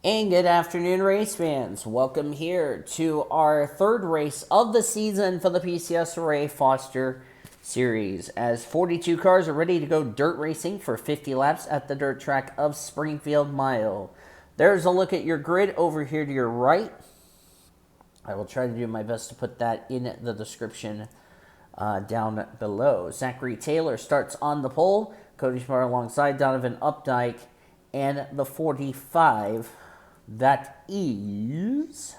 And good afternoon, race fans. Welcome here to our third race of the season for the PCSRA Foster Series, as 42 cars are ready to go dirt racing for 50 laps at the dirt track of Springfield Mile. There's a look at your grid over here to your right. I will try to do my best to put that in the description down below. Zachary Taylor starts on the pole. Cody Smart alongside Donovan Updike, and the 45. That is...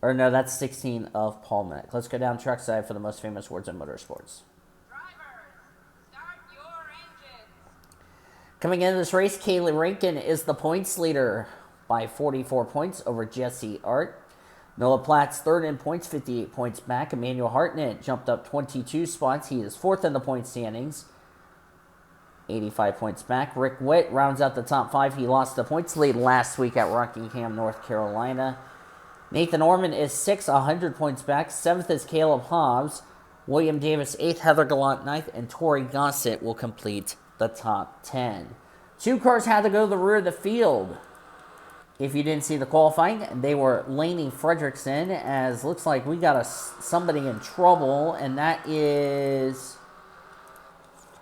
Or no, that's 16 of Paul Mick. Let's go down trackside for the most famous words in motorsports. Drivers, start your engines. Coming into this race, Kaylee Rankin is the points leader by 44 points over Jesse Art. Noah Platt's third in points, 58 points back. Emmanuel Hartnett jumped up 22 spots. He is fourth in the point standings, 85 points back. Rick Witt rounds out the top five. He lost the points lead last week at Rockingham, North Carolina. Nathan Orman is sixth, 100 points back. Seventh is Caleb Hobbs. William Davis, eighth. Heather Gallant, ninth. And Tori Gossett will complete the top 10. Two cars had to go to the rear of the field. If you didn't see the qualifying, they were Lainey Fredrickson, as looks like we got somebody in trouble, and that is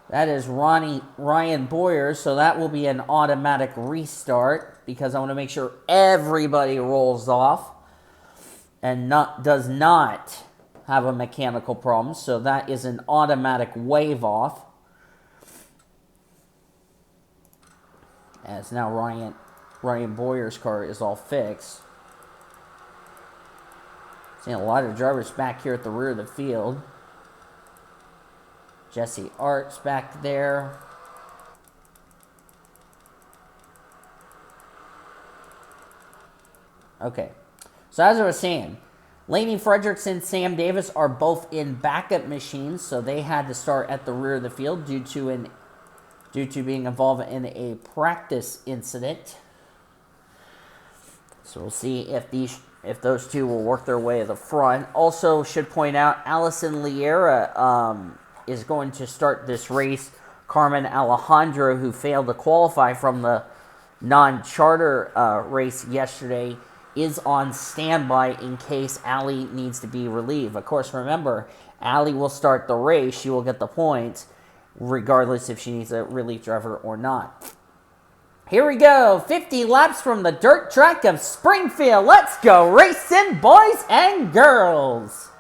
Ryan Boyer, so that will be an automatic restart because I want to make sure everybody rolls off and does not have a mechanical problem, so that is an automatic wave off. As now Ryan Boyer's car is all fixed. Seeing a lot of drivers back here at the rear of the field. Jesse Art's back there. Okay. So as I was saying, Lainey Fredrickson, Sam Davis are both in backup machines, so they had to start at the rear of the field due to being involved in a practice incident. So we'll see if those two will work their way to the front. Also, should point out, Allison Liera is going to start this race. Carmen Alejandro, who failed to qualify from the non-charter race yesterday, is on standby in case Allie needs to be relieved. Of course, remember, Allie will start the race. She will get the points, regardless if she needs a relief driver or not. Here we go, 50 laps from the dirt track of Springfield. Let's go racing, boys and girls.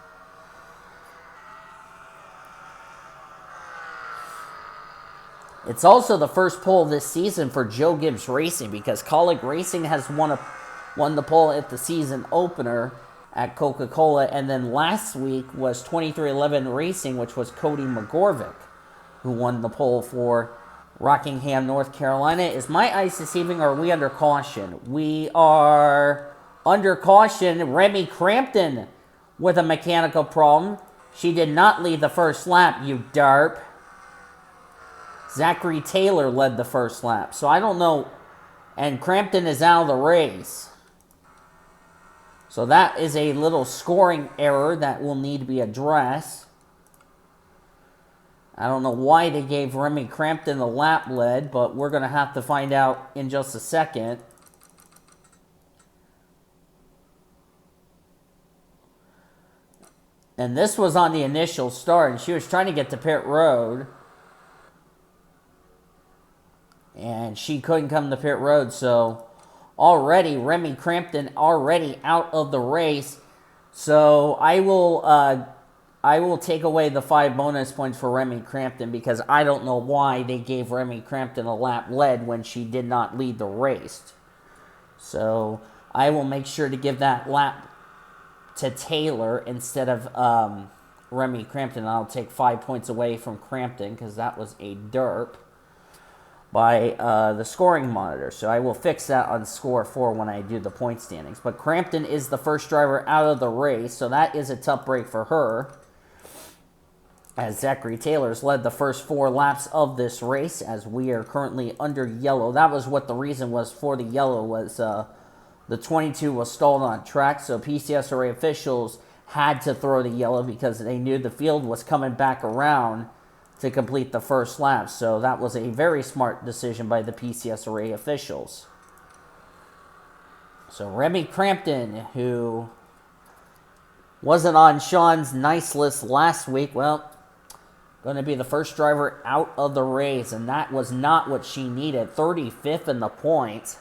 It's also the first pole this season for Joe Gibbs Racing because Colleague Racing has won the pole at the season opener at Coca-Cola, and then last week was 2311 Racing, which was Cody McGorvick, who won the pole for Rockingham, North Carolina. Is my eyes deceiving, or are we under caution? We are under caution. Remy Crampton with a mechanical problem. She did not lead the first lap, you darp. Zachary Taylor led the first lap. So I don't know. And Crampton is out of the race. So that is a little scoring error that will need to be addressed. I don't know why they gave Remy Crampton the lap lead, but we're going to have to find out in just a second. And this was on the initial start, and she was trying to get to pit road. And she couldn't come to pit road, so already Remy Crampton already out of the race. So I will take away the 5 bonus points for Remy Crampton because I don't know why they gave Remy Crampton a lap lead when she did not lead the race. So I will make sure to give that lap to Taylor instead of Remy Crampton. I'll take 5 points away from Crampton because that was a derp by the scoring monitor. So I will fix that on score 4 when I do the point standings. But Crampton is the first driver out of the race, so that is a tough break for her, as Zachary Taylor's led the first 4 laps of this race, as we are currently under yellow. That was what the reason was for the yellow, was the 22 was stalled on track, so PCSRA officials had to throw the yellow because they knew the field was coming back around to complete the first lap. So that was a very smart decision by the PCSRA officials. So Remy Crampton, who wasn't on Sean's nice list last week, well, going to be the first driver out of the race, and that was not what she needed. 35th in the points.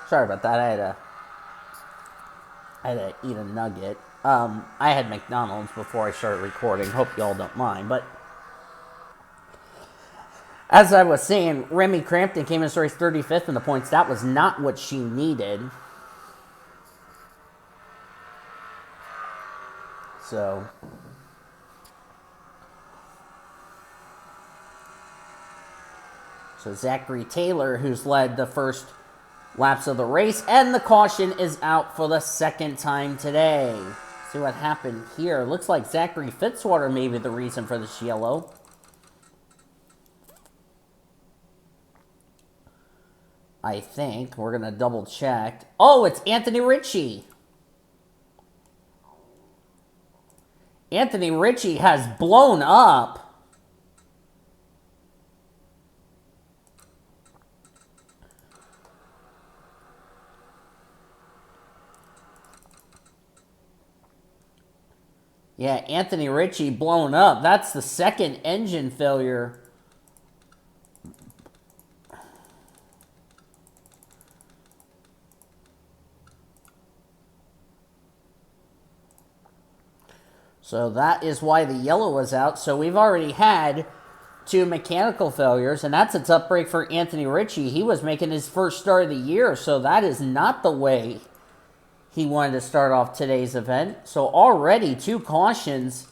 Sorry about that. I had to eat a nugget. I had McDonald's before I started recording. Hope y'all don't mind. But as I was saying, Remy Crampton came in this race 35th in the points. That was not what she needed. So Zachary Taylor, who's led the first laps of the race, and the caution is out for the second time today. See what happened here. Looks like Zachary Fitzwater may be the reason for this yellow. I think. We're going to double check. Oh, it's Anthony Ritchie. Anthony Ritchie has blown up. Yeah, Anthony Ritchie blown up. That's the second engine failure. So that is why the yellow was out. So we've already had 2 mechanical failures, and that's a tough break for Anthony Ritchie. He was making his first start of the year, so that is not the way he wanted to start off today's event. So already 2 cautions,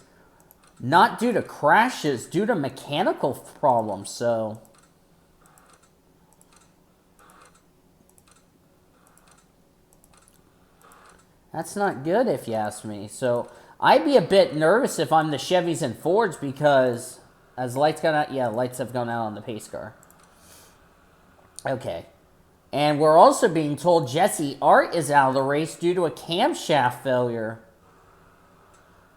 not due to crashes, due to mechanical problems. So that's not good if you ask me. So I'd be a bit nervous if I'm the Chevys and Fords, because as lights gone out, yeah, lights have gone out on the pace car. Okay. And we're also being told Jesse Art is out of the race due to a camshaft failure.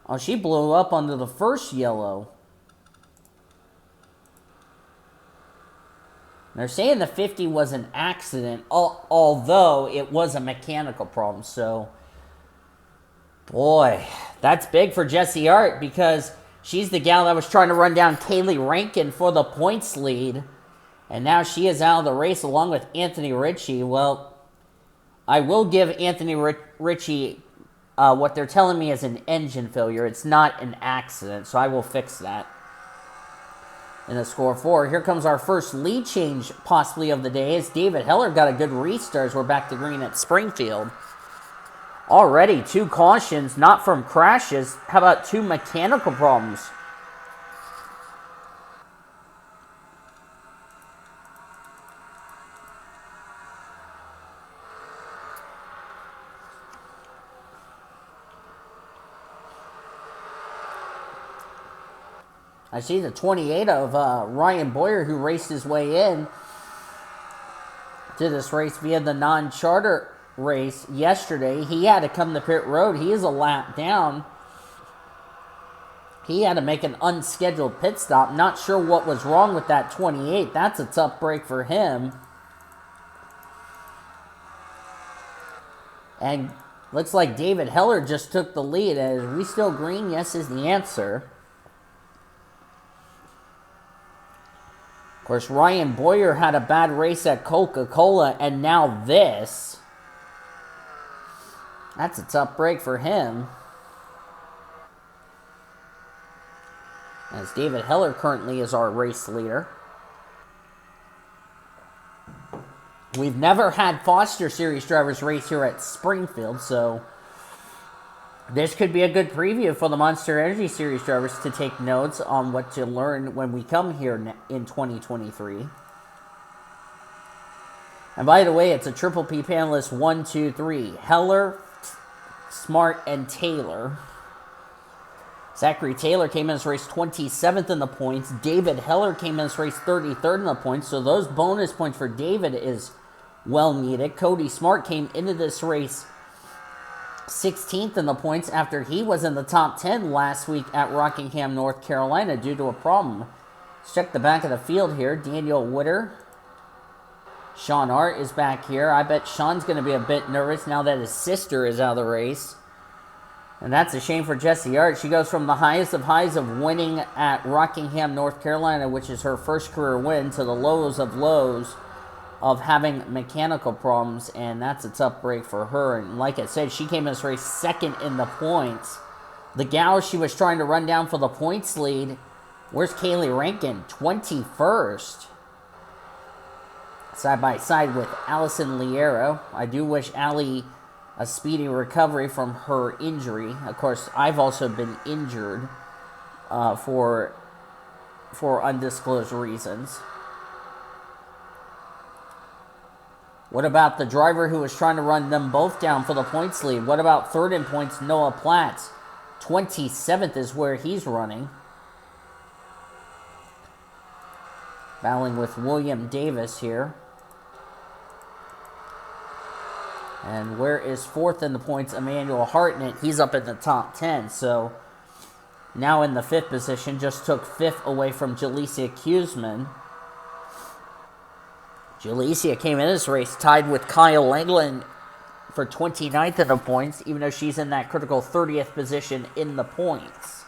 Oh, she blew up under the first yellow. They're saying the 50 was an accident, although it was a mechanical problem. So, boy, that's big for Jesse Art, because she's the gal that was trying to run down Kaylee Rankin for the points lead. And now she is out of the race along with Anthony Ritchie. Well, I will give Anthony Ritchie what they're telling me is an engine failure. It's not an accident, so I will fix that. In the score 4, here comes our first lead change possibly of the day, as David Heller got a good restart as we're back to green at Springfield. Already 2 cautions, not from crashes. How about 2 mechanical problems? I see the 28 of Ryan Boyer, who raced his way in to this race via the non-charter race yesterday. He had to come to pit road. He is a lap down. He had to make an unscheduled pit stop. Not sure what was wrong with that 28. That's a tough break for him. And looks like David Heller just took the lead. Is we still green? Yes is the answer. Of course, Ryan Boyer had a bad race at Coca-Cola, and now this. That's a tough break for him. As David Heller currently is our race leader. We've never had Foster Series drivers race here at Springfield, so this could be a good preview for the Monster Energy Series drivers to take notes on what to learn when we come here in 2023. And by the way, it's a Triple P panelist 1, 2, 3. Heller, Smart, and Taylor. Zachary Taylor came in this race 27th in the points. David Heller came in this race 33rd in the points. So those bonus points for David is well needed. Cody Smart came into this race 16th in the points after he was in the top 10 last week at Rockingham, North Carolina due to a problem. Let's check the back of the field here. Daniel Witter. Sean Art is back here. I bet Sean's going to be a bit nervous now that his sister is out of the race. And that's a shame for Jessie Art. She goes from the highest of highs of winning at Rockingham, North Carolina, which is her first career win, to the lows of lows of having mechanical problems. And that's a tough break for her. And like I said, she came in this race second in the points. The gal she was trying to run down for the points lead, where's Kaylee Rankin? 21st. Side by side with Allison Liero. I do wish Allie a speedy recovery from her injury. Of course, I've also been injured for undisclosed reasons. What about the driver who was trying to run them both down for the points lead? What about third in points, Noah Platts? 27th is where he's running. Battling with William Davis here. And where is fourth in the points? Emmanuel Hartnett. He's up in the top 10. So now in the fifth position. Just took fifth away from Jalecia Kuzman. Jalecia came in this race tied with Kyle Langland for 29th in the points, even though she's in that critical 30th position in the points.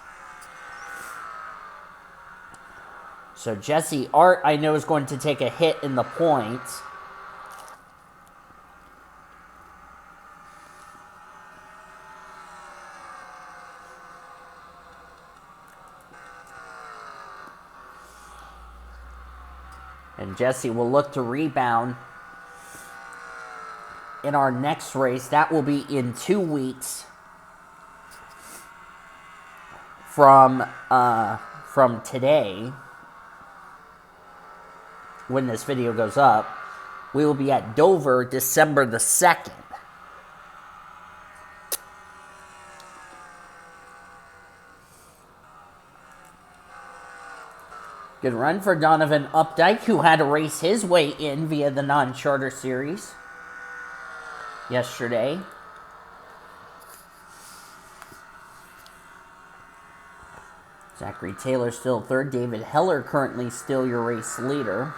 So Jessie Art, I know, is going to take a hit in the points. And Jessie will look to rebound in our next race. That will be in 2 weeks from today. When this video goes up, we will be at Dover December the 2nd. Good run for Donovan Updike, who had to race his way in via the non-charter series yesterday. Zachary Taylor still third. David Heller currently still your race leader.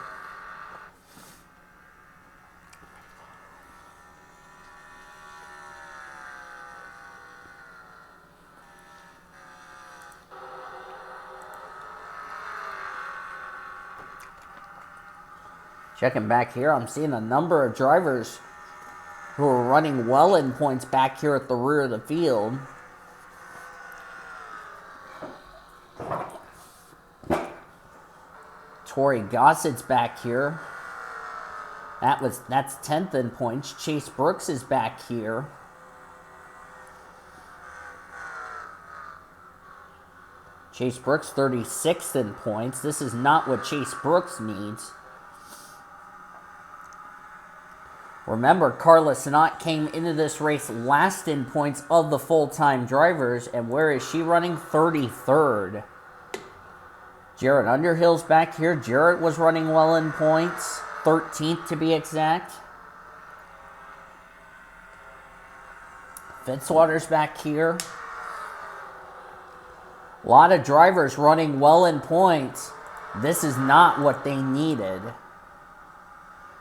Checking back here, I'm seeing a number of drivers who are running well in points back here at the rear of the field. Tori Gossett's back here. That's 10th in points. Chase Brooks is back here. Chase Brooks 36th in points. This is not what Chase Brooks needs. Remember, Carla Sinott came into this race last in points of the full-time drivers, and where is she running? 33rd. Jarrett Underhill's back here. Jarrett was running well in points, 13th to be exact. Fitzwater's back here. A lot of drivers running well in points. This is not what they needed.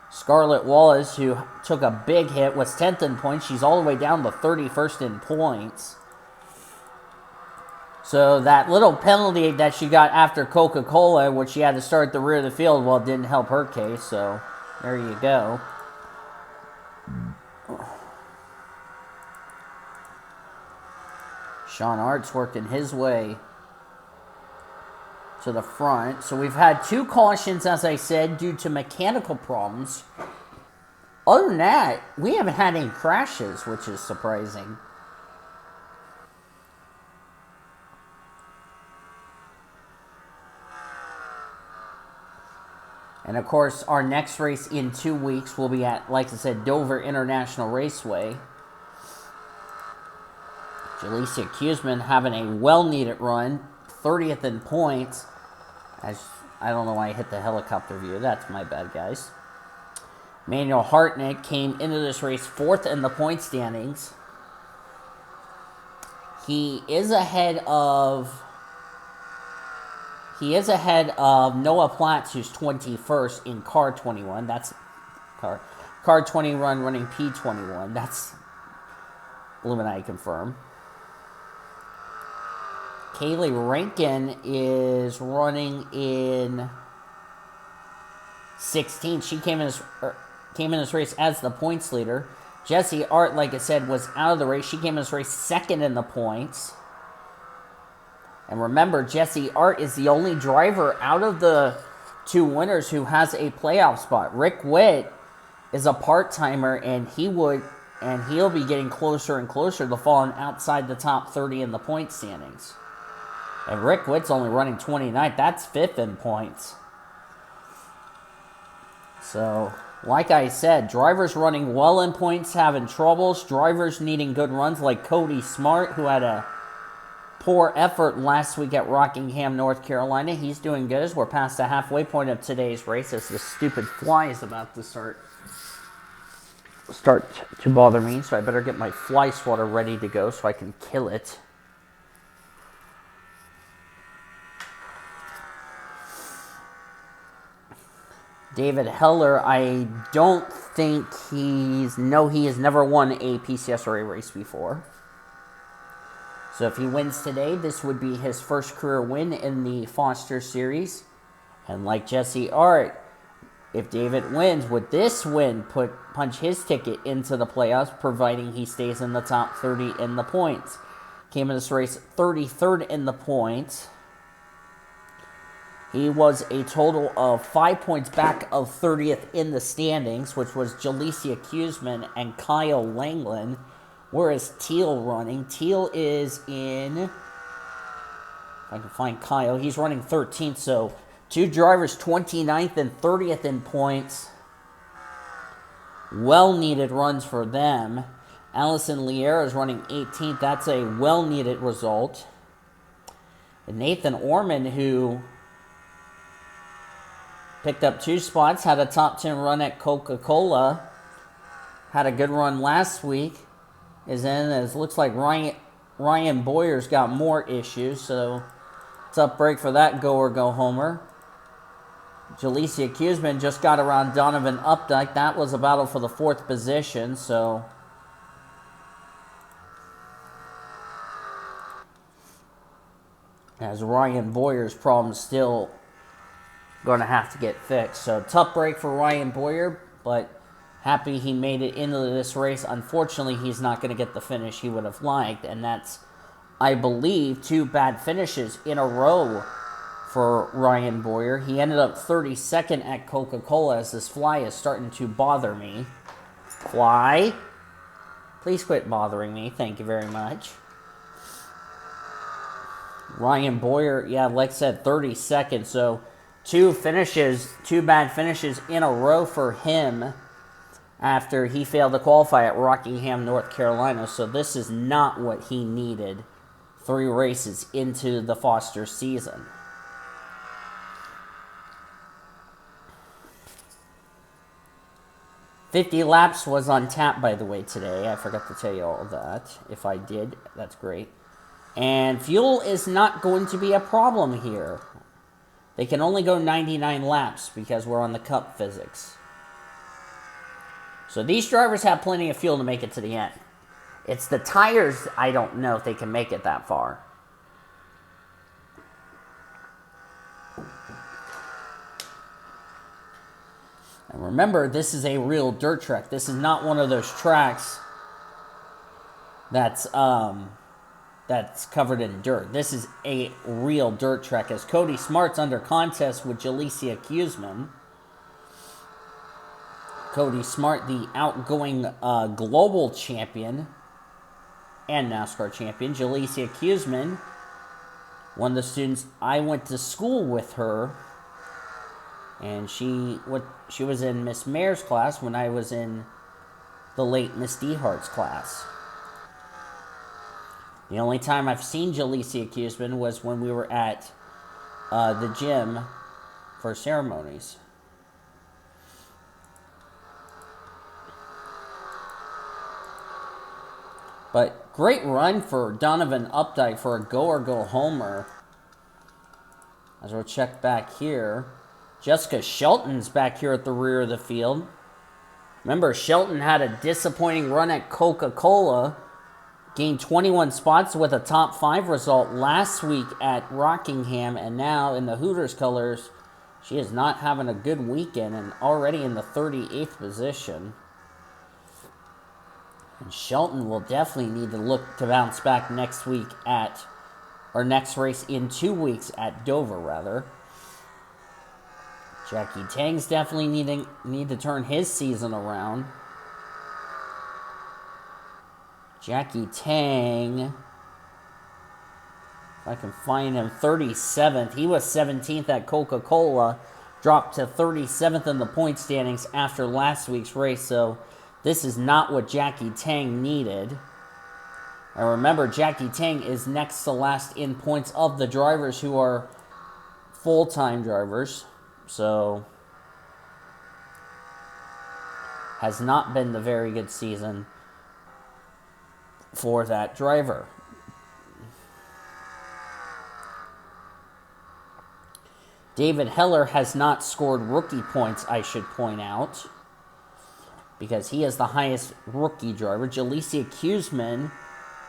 Scarlett Wallace, who took a big hit, was 10th in points. She's all the way down to 31st in points. So that little penalty that she got after Coca-Cola, which she had to start at the rear of the field, well, it didn't help her case. So there you go. Sean Art's working his way to the front. So we've had 2 cautions, as I said, due to mechanical problems. Other than that, we haven't had any crashes, which is surprising. And of course, our next race in 2 weeks will be at, like I said, Dover International Raceway. Jalecia Kuzman having a well-needed run, 30th in points. I don't know why I hit the helicopter view. That's my bad, guys. Manuel Hartnett came into this race 4th in the point standings. He is ahead of Noah Platts, who's 21st in car 21. That's car 21 running P21. That's Illuminati confirmed. Kaylee Rankin is running in 16. She came in this race as the points leader. Jessie Art, like I said, was out of the race. She came in this race 2nd in the points. And remember, Jessie Art is the only driver out of the 2 winners who has a playoff spot. Rick Witt is a part-timer, and he'll be getting closer and closer to falling outside the top 30 in the point standings. And Rick Witt's only running 29th. That's 5th in points. So, like I said, drivers running well in points having troubles. Drivers needing good runs like Cody Smart, who had a poor effort last week at Rockingham, North Carolina. He's doing good as we're past the halfway point of today's race as the stupid fly is about to start to bother me. So I better get my fly swatter ready to go so I can kill it. David Heller, I don't think he has never won a PCSRA race before. So if he wins today, this would be his first career win in the Foster Series. And like Jessie Art, if David wins, would this win punch his ticket into the playoffs, providing he stays in the top 30 in the points? Came in this race 33rd in the points. He was a total of 5 points back of 30th in the standings, which was Jalecia Kuzman and Kyle Langland. Where is Teal running? Teal is in, if I can find Kyle, he's running 13th, so 2 drivers 29th and 30th in points. Well-needed runs for them. Allison Liera is running 18th. That's a well-needed result. And Nathan Orman, who picked up 2 spots, had a top 10 run at Coca-Cola, had a good run last week, is in, as looks like Ryan Boyer's got more issues, so tough break for that go-or-go-homer. Jalecia Kuzman just got around Donovan Updike. That was a battle for the 4th position, so as Ryan Boyer's problem still going to have to get fixed. So tough break for Ryan Boyer, but happy he made it into this race. Unfortunately, he's not going to get the finish he would have liked, and that's, I believe, 2 bad finishes in a row for Ryan Boyer. He ended up 32nd at Coca-Cola as this fly is starting to bother me. Fly, please quit bothering me. Thank you very much. Ryan Boyer, yeah, like I said, 32nd, so 2 bad finishes in a row for him after he failed to qualify at Rockingham, North Carolina. So this is not what he needed 3 races into the Foster season. $50 laps was on tap, by the way, today. I forgot to tell you all of that. If I did, that's great. And fuel is not going to be a problem here. They can only go 99 laps because we're on the Cup physics. So these drivers have plenty of fuel to make it to the end. It's the tires I don't know if they can make it that far. And remember, this is a real dirt track. This is not one of those tracks that's covered in dirt. This is a real dirt track, as Cody Smart's under contest with Jalecia Kuzman. Cody Smart, the outgoing global champion and NASCAR champion. Jalecia Kuzman, one of the students, I went to school with her, and she was in Miss Mayer's class when I was in the late Miss Dehart's class. The only time I've seen Jalecia Kuzman was when we were at the gym for ceremonies. But great run for Donovan Updike for a go-or-go homer. As we'll check back here. Jessica Shelton's back here at the rear of the field. Remember, Shelton had a disappointing run at Coca-Cola. Gained 21 spots with a top 5 result last week at Rockingham. And now in the Hooters colors, she is not having a good weekend and already in the 38th position. And Shelton will definitely need to look to bounce back next week at, or next race in 2 weeks at Dover, rather. Jackie Tang's definitely need to turn his season around. Jackie Tang, if I can find him, 37th. He was 17th at Coca-Cola, dropped to 37th in the point standings after last week's race, so this is not what Jackie Tang needed. And remember, Jackie Tang is next to last in points of the drivers who are full-time drivers. So, has not been the very good season for that driver. David Heller has not scored rookie points, I should point out, because he is the highest rookie driver. Jalecia Kuzman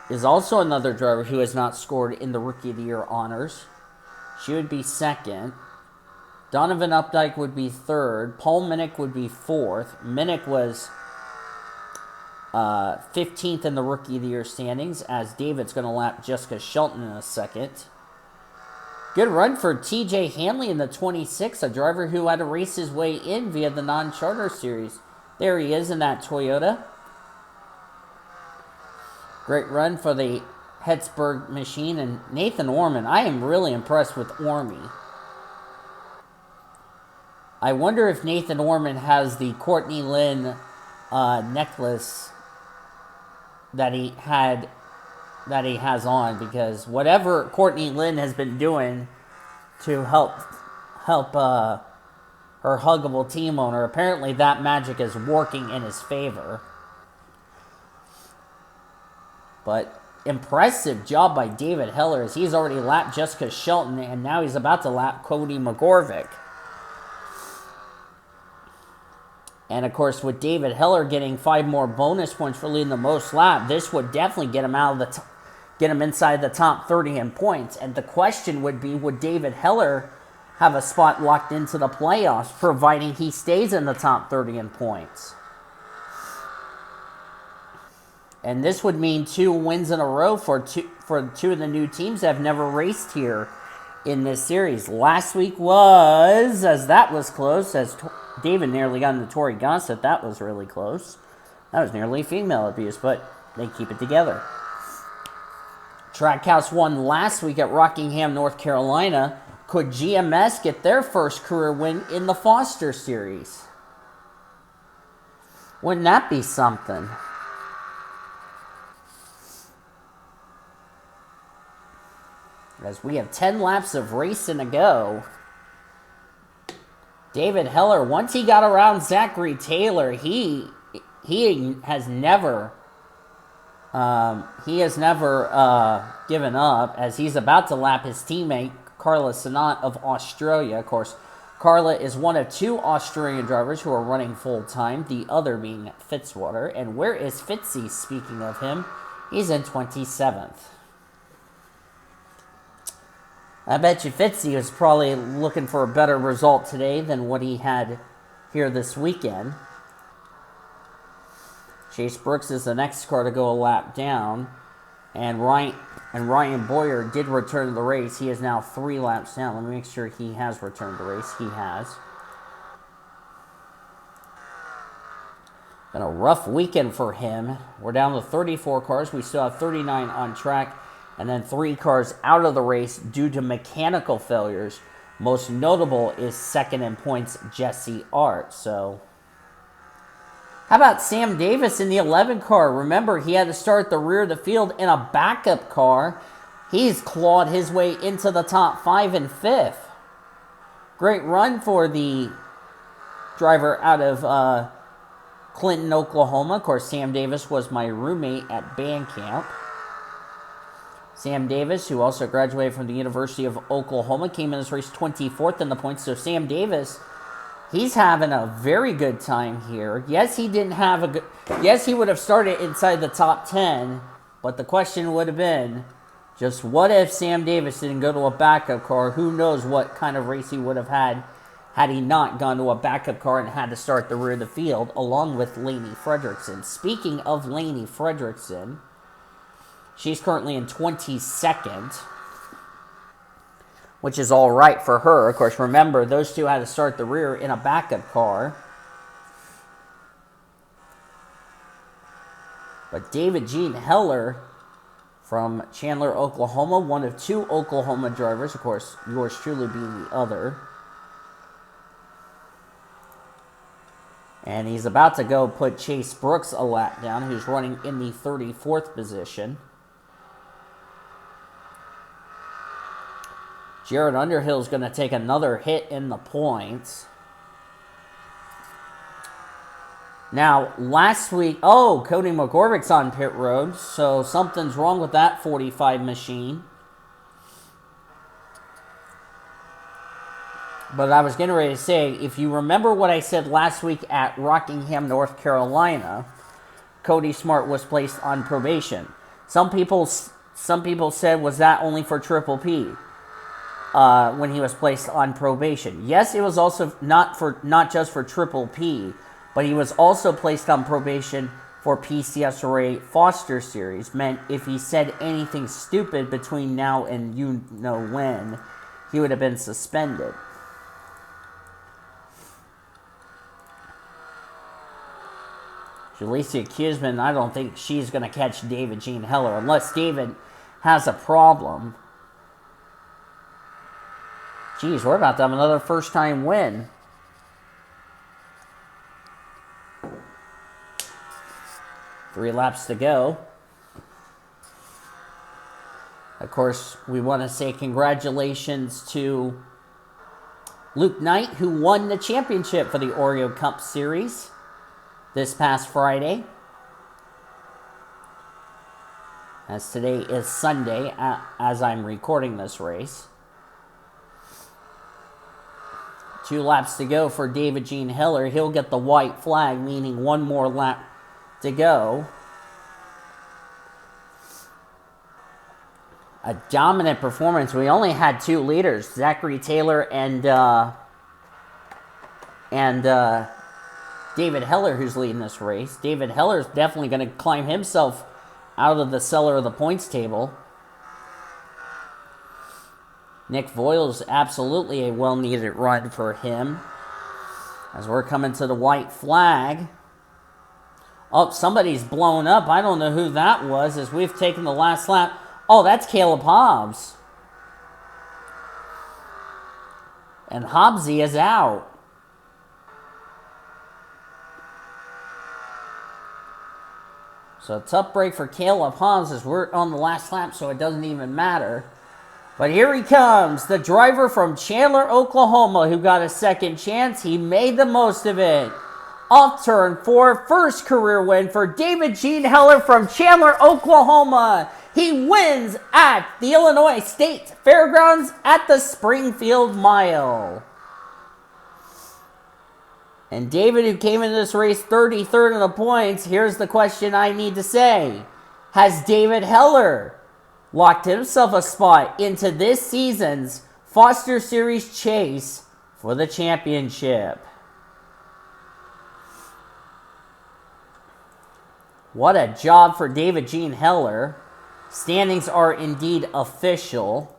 is also another driver who has not scored in the Rookie of the Year honors. She would be second. Donovan Updike would be third. Paul Minnick would be fourth. Minnick was 15th in the Rookie of the Year standings, as David's going to lap Jessica Shelton in a second. Good run for TJ Hanley in the 26, a driver who had to race his way in via the non-charter series. There he is in that Toyota. Great run for the Pittsburgh machine. And Nathan Orman, I am really impressed with Ormy. I wonder if Nathan Orman has the Courtney Lynn necklace that he has on, because whatever Courtney Lynn has been doing to help her huggable team owner, apparently that magic is working in his favor. But impressive job by David Heller, as he's already lapped Jessica Shelton, and now he's about to lap Cody McGorvick. And of course, with David Heller getting 5 more bonus points for leading the most lap, this would definitely get him get him inside the top 30 in points. And the question would be, would David Heller have a spot locked into the playoffs, providing he stays in the top 30 in points? And this would mean 2 wins in a row for two of the new teams that have never raced here in this series. Last week was, as that was close, as David nearly got into Tori Gossett. That was really close. That was nearly female abuse, but they keep it together. Trackhouse won last week at Rockingham, North Carolina. Could GMS get their first career win in the Foster Series? Wouldn't that be something? As we have 10 laps of racing to go. David Heller, once he got around Zachary Taylor, he has never given up, as he's about to lap his teammate Carla Sanat of Australia. Of course, Carla is one of 2 Australian drivers who are running full-time, the other being Fitzwater. And where is Fitzy, speaking of him? He's in 27th. I bet you Fitzy was probably looking for a better result today than what he had here this weekend. Chase Brooks is the next car to go a lap down. And Ryan Boyer did return to the race. He is now 3 laps down. Let me make sure he has returned to the race. He has. Been a rough weekend for him. We're down to 34 cars. We still have 39 on track. And then 3 cars out of the race due to mechanical failures. Most notable is second in points, Jesse Art. So How about Sam Davis in the 11 car? Remember, he had to start at the rear of the field in a backup car. He's clawed his way into the top 5 and 5th. Great run for the driver out of Clinton, Oklahoma. Of course, Sam Davis was my roommate at band camp. Sam Davis, who also graduated from the University of Oklahoma, came in this race 24th in the points. So Sam Davis, he's having a very good time here. Yes, he didn't have a good... Yes, he would have started inside the top 10, but the question would have been, just what if Sam Davis didn't go to a backup car? Who knows what kind of race he would have had he not gone to a backup car and had to start the rear of the field, along with Lainey Fredrickson. Speaking of Lainey Fredrickson, she's currently in 22nd, which is all right for her. Of course, remember, those two had to start the rear in a backup car. But David Gene Heller from Chandler, Oklahoma, one of 2 Oklahoma drivers, of course, yours truly being the other. And he's about to go put Chase Brooks a lap down, who's running in the 34th position. Jared Underhill is going to take another hit in the points. Now, last week... Oh, Cody McGorvick's on pit road, so something's wrong with that 45 machine. But I was getting ready to say, if you remember what I said last week at Rockingham, North Carolina, Cody Smart was placed on probation. Some people said, was that only for Triple P when he was placed on probation? Yes, it was also not just for Triple P, but he was also placed on probation for PCSRA Foster Series. Meant if he said anything stupid between now and you know when, he would have been suspended. Jalecia Kuzman, I don't think she's going to catch David Gene Heller unless David has a problem. Geez, we're about to have another first-time win. Three laps to go. Of course, we want to say congratulations to Luke Knight, who won the championship for the Oreo Cup Series this past Friday. As today is Sunday, as I'm recording this race. 2 laps to go for David Gene Heller. He'll get the white flag, meaning 1 more lap to go. A dominant performance. We only had 2 leaders, Zachary Taylor and David Heller, who's leading this race. David Heller is definitely going to climb himself out of the cellar of the points table. Nick Voiles, absolutely a well-needed run for him. As we're coming to the white flag. Oh, somebody's blown up. I don't know who that was as we've taken the last lap. Oh, that's Caleb Hobbs. And Hobbsy is out. So a tough break for Caleb Hobbs as we're on the last lap, so it doesn't even matter. But here he comes, the driver from Chandler, Oklahoma, who got a second chance. He made the most of it. Off turn 4, first career win for David Gene Heller from Chandler, Oklahoma. He wins at the Illinois State Fairgrounds at the Springfield Mile. And David, who came into this race 33rd in the points, here's the question I need to say. Has David Heller locked himself a spot into this season's Foster Series chase for the championship? What a job for David Gene Heller. Standings are indeed official.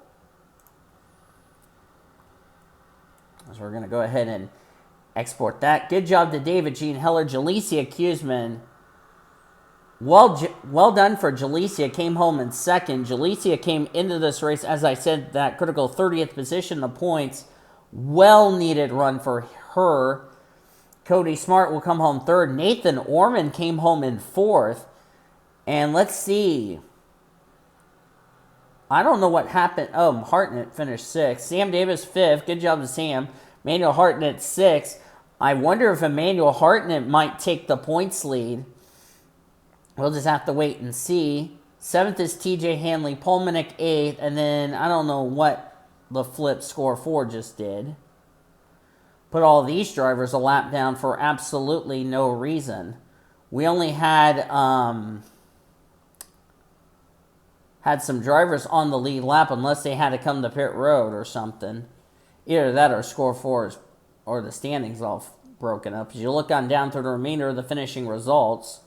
So we're going to go ahead and export that. Good job to David Gene Heller. Jalecia Kuzman. Well done for Jalecia. Came home in second. Jalecia came into this race, as I said, that critical 30th position in the points. Well-needed run for her. Cody Smart will come home third. Nathan Orman came home in fourth. And let's see. I don't know what happened. Oh, Hartnett finished sixth. Sam Davis fifth. Good job to Sam. Emmanuel Hartnett sixth. I wonder if Emmanuel Hartnett might take the points lead. We'll just have to wait and see. Seventh is TJ Hanley. Paul Minnick eighth. And then I don't know what the flip score 4 just did. Put all these drivers a lap down for absolutely no reason. We only had some drivers on the lead lap unless they had to come to pit road or something. Either that or score 4 or the standings all broken up. As you look on down through the remainder of the finishing results,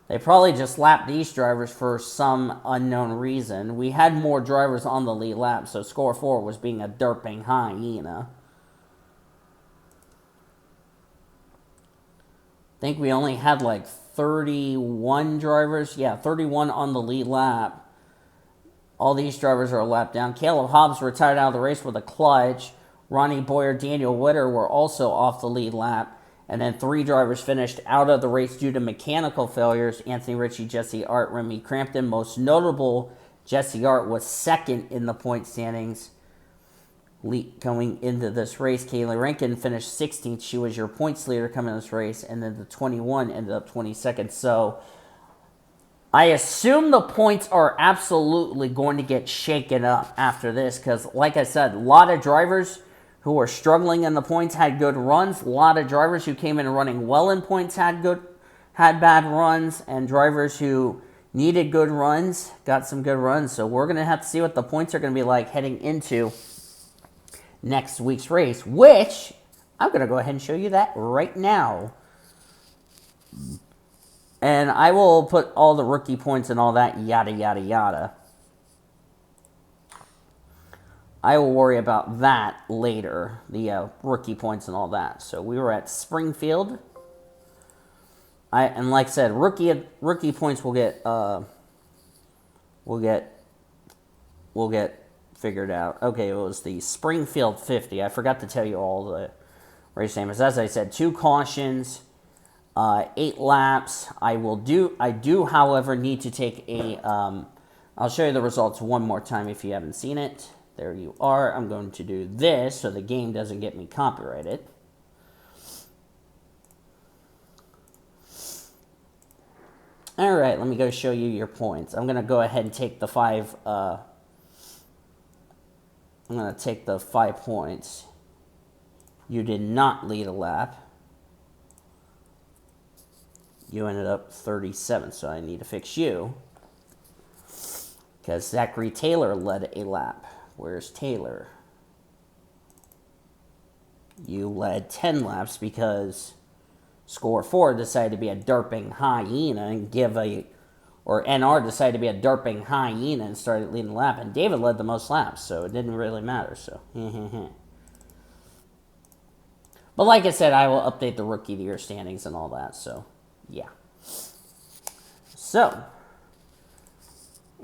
they probably just lapped these drivers for some unknown reason. We had more drivers on the lead lap, so score 4 was being a derping hyena. I think we only had like 31 drivers. Yeah, 31 on the lead lap. All these drivers are a lap down. Caleb Hobbs retired out of the race with a clutch. Ronnie Boyer, Daniel Witter were also off the lead lap. And then 3 drivers finished out of the race due to mechanical failures. Anthony Ritchie, Jesse Art, Remy Crampton. Most notable, Jesse Art was second in the point standings going into this race. Kaylee Rankin finished 16th. She was your points leader coming in this race. And then the 21 ended up 22nd. So I assume the points are absolutely going to get shaken up after this. Because like I said, a lot of drivers who were struggling in the points had good runs. A lot of drivers who came in running well in points had bad runs. And drivers who needed good runs got some good runs. So we're going to have to see what the points are going to be like heading into next week's race, which I'm going to go ahead and show you that right now. And I will put all the rookie points and all that yada, yada, yada. I will worry about that later, the rookie points and all that. So we were at Springfield. And like I said, rookie points will get figured out. Okay, it was the Springfield 50. I forgot to tell you all the race names. As I said, 2 cautions, 8 laps. I do, however, need to take a. I'll show you the results one more time if you haven't seen it. There you are. I'm going to do this so the game doesn't get me copyrighted. All right, let me go show you your points. I'm going to go ahead and take the 5. I'm going to take the 5 points. You did not lead a lap. You ended up 37, so I need to fix you. Because Zachary Taylor led a lap. Where's Taylor? You led 10 laps because score 4 decided to be a derping hyena and NR decided to be a derping hyena and started leading the lap. And David led the most laps, so it didn't really matter. So, but like I said, I will update the Rookie of the Year standings and all that. So, yeah. So,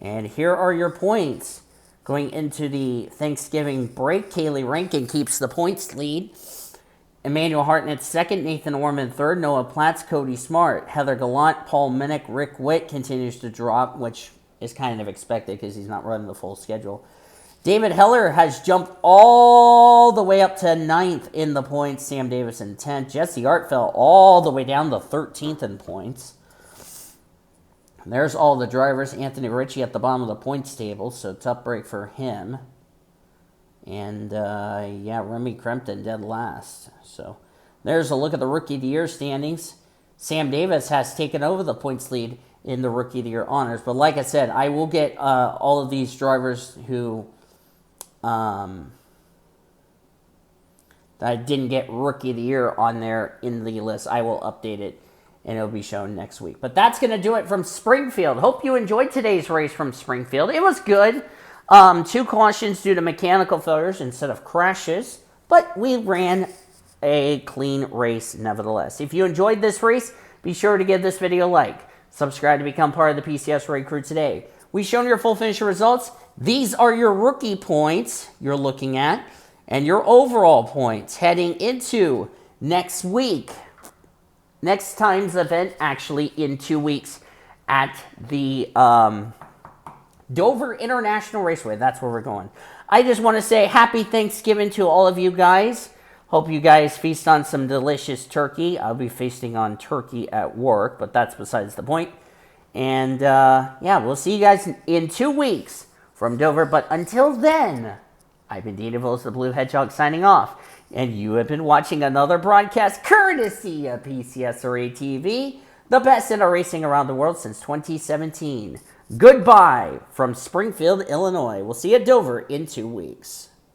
and here are your points. Going into the Thanksgiving break, Kaylee Rankin keeps the points lead. Emmanuel Hartnett second, Nathan Orman third, Noah Platts, Cody Smart, Heather Gallant, Paul Minnick, Rick Witt continues to drop, which is kind of expected because he's not running the full schedule. David Heller has jumped all the way up to 9th in the points, Sam Davis in 10th. Jesse Art fell all the way down to 13th in points. There's all the drivers. Anthony Ritchie at the bottom of the points table, so tough break for him. And, yeah, Remy Crampton dead last. So there's a look at the Rookie of the Year standings. Sam Davis has taken over the points lead in the Rookie of the Year honors. But like I said, I will get all of these drivers who that I didn't get Rookie of the Year on there in the list. I will update it, and it'll be shown next week. But that's going to do it from Springfield. Hope you enjoyed today's race from Springfield. It was good. 2 cautions due to mechanical failures instead of crashes, but we ran a clean race nevertheless. If you enjoyed this race, be sure to give this video a like. Subscribe to become part of the PCSRA crew today. We've shown your full finisher results. These are your rookie points you're looking at, and your overall points heading into next week. Next time's event, actually, in 2 weeks at the Dover International Raceway. That's where we're going. I just want to say happy Thanksgiving to all of you guys. Hope you guys feast on some delicious turkey. I'll be feasting on turkey at work, but that's besides the point. And yeah, we'll see you guys in 2 weeks from Dover. But until then, I've been Dean DeVos, the Blue Hedgehog, signing off. And you have been watching another broadcast courtesy of PCSRA TV, the best in our racing around the world since 2017. Goodbye from Springfield, Illinois. We'll see you at Dover in 2 weeks.